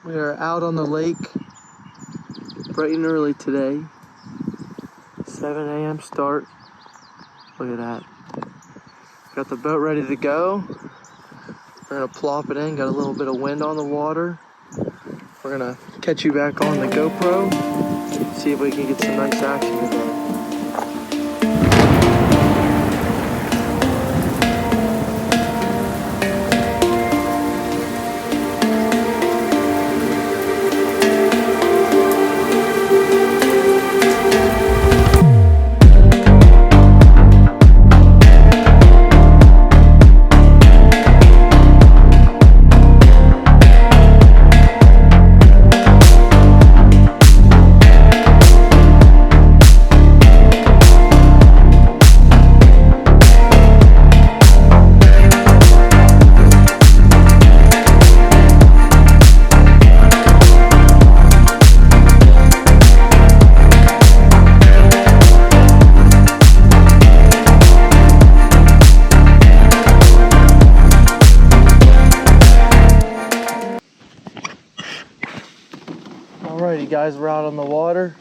We are out on the lake bright and early today. 7 a.m. start. Look at that. Got the boat ready to go. We're gonna plop it in. Got a little bit of wind on the water. We're gonna catch you back on the GoPro. See if we can get some nice action today. Alrighty guys, we're out on the water.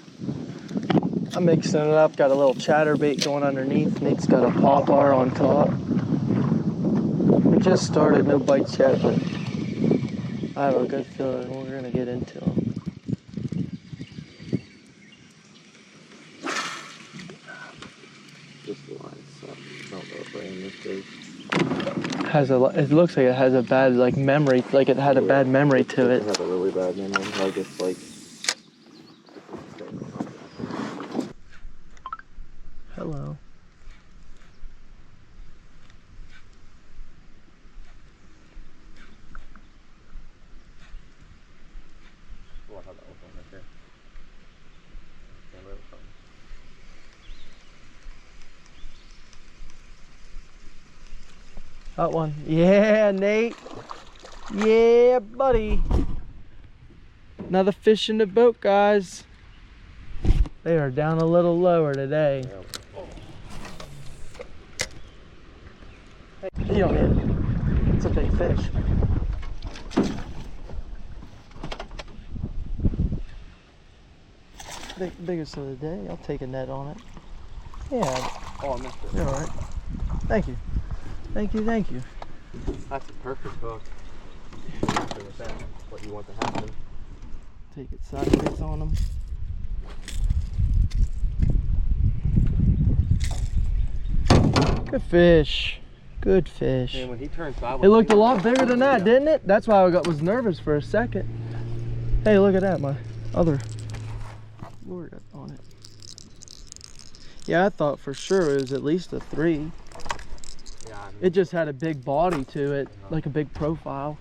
I'm mixing it up, got a little chatterbait going underneath. Nate's got a popper on top. We just started, no bites yet, but I have a good feeling we're gonna get into them. Just the line, so I don't know if I am this big. It looks like it has a bad memory, like it had a bad memory to it. It had a really bad memory, like it's like. Hello. We'll have that open right there. That one. Yeah, Nate. Yeah, buddy. Another fish in the boat, guys. They are down a little lower today. Hey, you don't hit it. It's a big fish. Biggest of the day. I'll take a net on it. Yeah. Oh, I missed it. You're alright. Thank you. Thank you, thank you. That's a perfect hook. What you want to happen. Take it sideways on them. Good fish. Good fish. Man, when he turned sideways, It looked a lot bigger than that, didn't it? That's why I was nervous for a second. Hey, look at that, my other lure got on it. Yeah, I thought for sure it was at least a 3. Yeah, I mean, It just had a big body to it, like a big profile.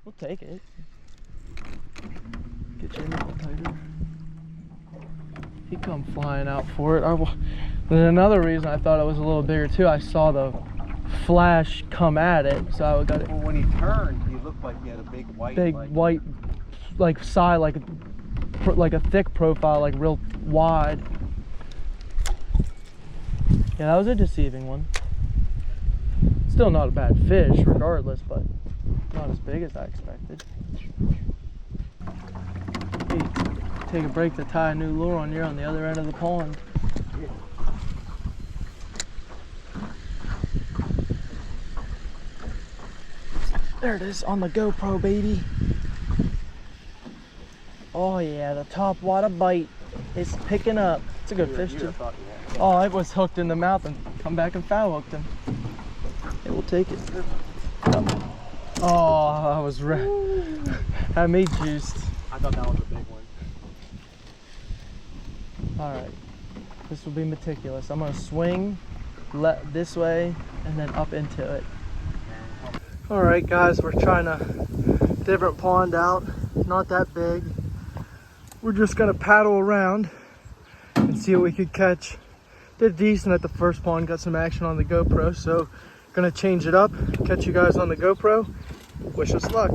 We'll take it. Get you a little tighter. He come flying out for it. And another reason I thought it was a little bigger too, I saw the flash come at it, so I got it. well, when he turned, he looked like he had a big white. White, like side, like a thick profile, like real wide. Yeah, that was a deceiving one. Still not a bad fish, regardless, but not as big as I expected. Hey, take a break to tie a new lure on. You're on the other end of the pond. There it is on the GoPro, baby. Oh yeah, the top water bite is picking up. It's a good fish too. Oh, it was hooked in the mouth and come back and foul hooked him. Hey, we'll take it. Oh, I was right. Had me juiced. I thought that was a big one. All right, this will be meticulous. I'm gonna swing this way and then up into it. All right, guys, we're trying a different pond out. Not that big. We're just gonna paddle around and see what we could catch. Did decent at the first pond, got some action on the GoPro, so gonna change it up, catch you guys on the GoPro. Wish us luck.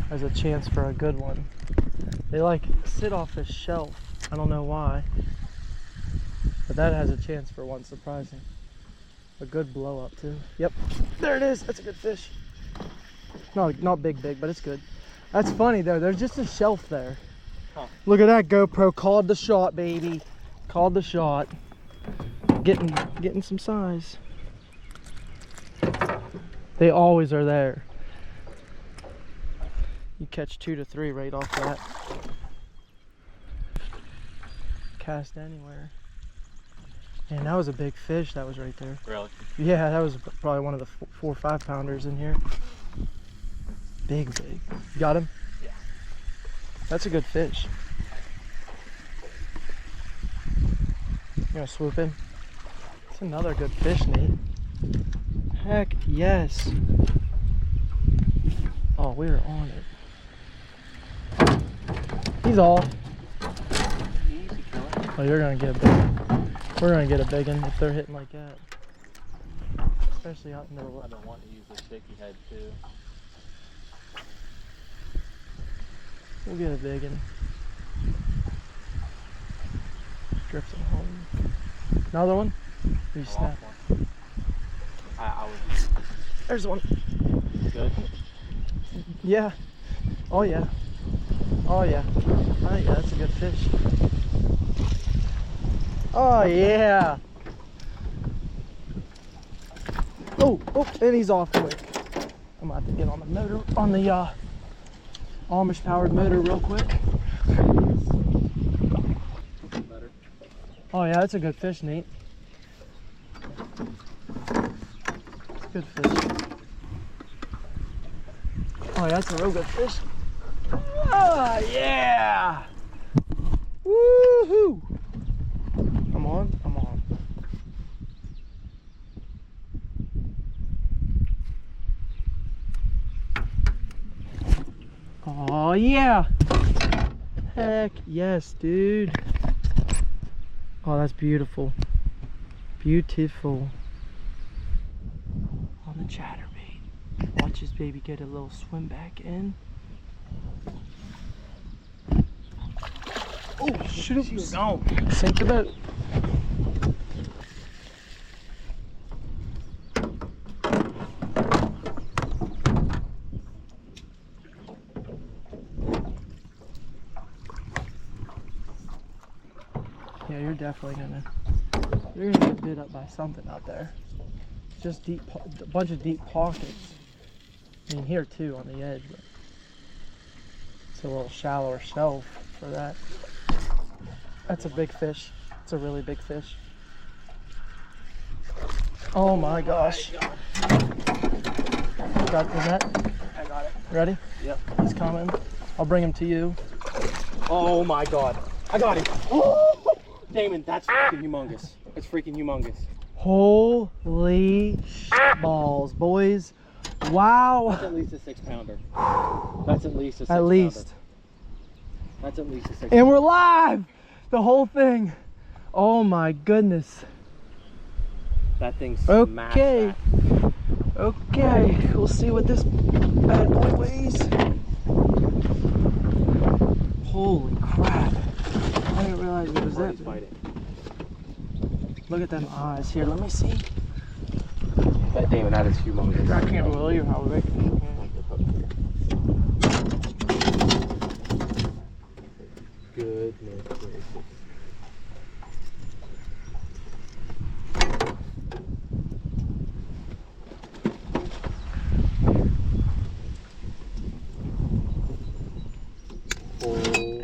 There's a chance for a good one. They like sit off the shelf. I don't know why, but that has a chance for one surprising. A good blow up too. Yep, there it is. That's a good fish. No, not big, but it's good. That's funny though. There's just a shelf there. Huh. Look at that GoPro. Called the shot, baby. Called the shot. Getting some size. They always are there. You catch 2 to 3 right off that. Cast anywhere. And that was a big fish that was right there. Really? Yeah, that was probably one of the 4 or 5 pounders in here. Big. You got him? Yeah. That's a good fish. You gonna swoop in? It's another good fish, Nate. Heck yes. Oh, we're on it. He's off. Easy killing. Oh, you're gonna get a big. We're gonna get a big one if they're hitting like that. Especially out in the. I've been wanting to use the shaky head too. We'll get a big one. Drifting home. Another one? You snap. One. I was There's one. good. Yeah. Oh yeah. Oh yeah. Oh yeah, that's a good fish. Oh yeah. Oh, and he's off quick. I'm gonna have to get on the motor, on the Amish powered motor real quick. Better. Oh yeah, that's a good fish, Nate. Good fish. Oh yeah, that's a real good fish. Oh yeah! Woohoo! I'm on. Oh yeah! Heck yes, dude. Oh, that's beautiful. Beautiful. On the chatterbait. Watch this baby get a little swim back in. Oh, shoot him. Go. Sink the boat. Yeah, you're definitely you're gonna get bit up by something out there. Just deep, a bunch of deep pockets. I mean, here too on the edge, but it's a little shallower shelf for that. That's a big fish. It's a really big fish. Oh my gosh. Got the net? I got it. Ready? Yep. He's coming. I'll bring him to you. Oh my god. I got him. Oh! Damon, that's freaking humongous. It's freaking humongous. Holy balls, boys. Wow. That's at least a 6 pounder. That's at least a 6 At least. pounder. That's at least a 6 And we're live! The whole thing. Oh my goodness. That thing's smashed Okay. that. Okay, we'll see what this bad boy weighs. Holy crap. I didn't realize it was that He's big. fighting. Look at them eyes here. Let me see. That Damon, that is humongous. I can't believe how big. Goodness gracious.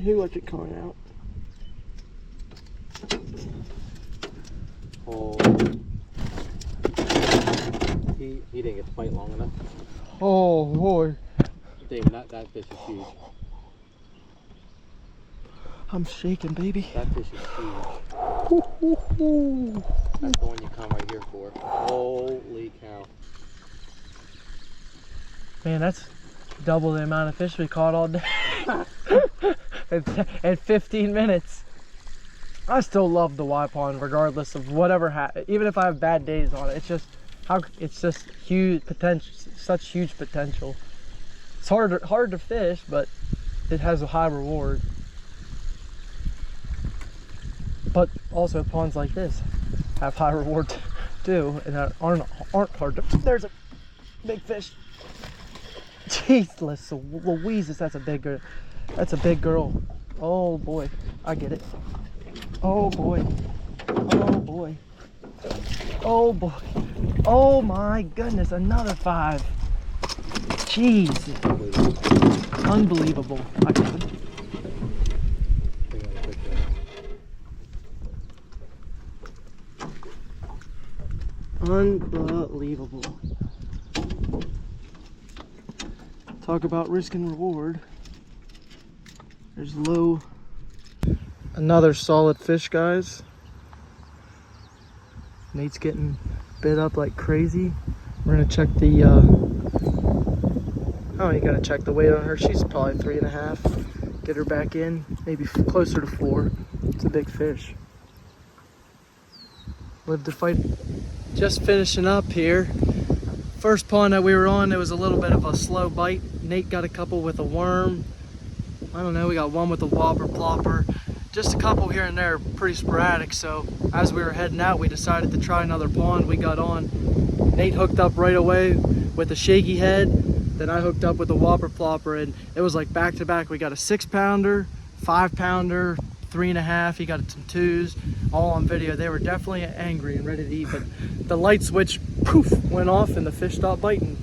He watch it coming out. Oh. He didn't get to fight long enough. Oh boy. Damon, that fish is huge. I'm shaking, baby. That fish is huge. Ooh. That's the one you come right here for. Holy cow. Man, that's double the amount of fish we caught all day. in 15 minutes. I still love the Y pond regardless of whatever even if I have bad days on it. It's just huge potential, such huge potential. It's hard to fish, but it has a high reward. But also ponds like this have high reward too, and that aren't hard to. There's a big fish. Jesus Louises, that's a big girl. That's a big girl. Oh boy, I get it. Oh boy. Oh boy. Oh boy. Oh my goodness, another 5. Jeez. Unbelievable. I get it. Unbelievable. Talk about risk and reward. There's low. Another solid fish, guys. Nate's getting bit up like crazy. We're gonna check the oh, you gotta check the weight on her. She's probably 3.5. Get her back in, maybe closer to 4. It's a big fish. Live to fight. Just finishing up here. First pond that we were on, it was a little bit of a slow bite. Nate got a couple with a worm. I don't know, we got one with a whopper plopper. Just a couple here and there, pretty sporadic. So as we were heading out, we decided to try another pond. We got on. Nate hooked up right away with a shaky head. Then I hooked up with a whopper plopper, and it was like back to back. We got a 6-pounder, 5-pounder, 3.5. He got some 2s, all on video. They were definitely angry and ready to eat, but the light switch, poof, went off and the fish stopped biting.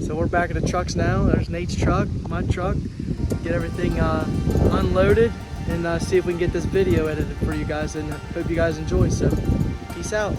So we're back at the trucks now. There's Nate's truck, my truck. Get everything unloaded and see if we can get this video edited for you guys, and hope you guys enjoy. So peace out.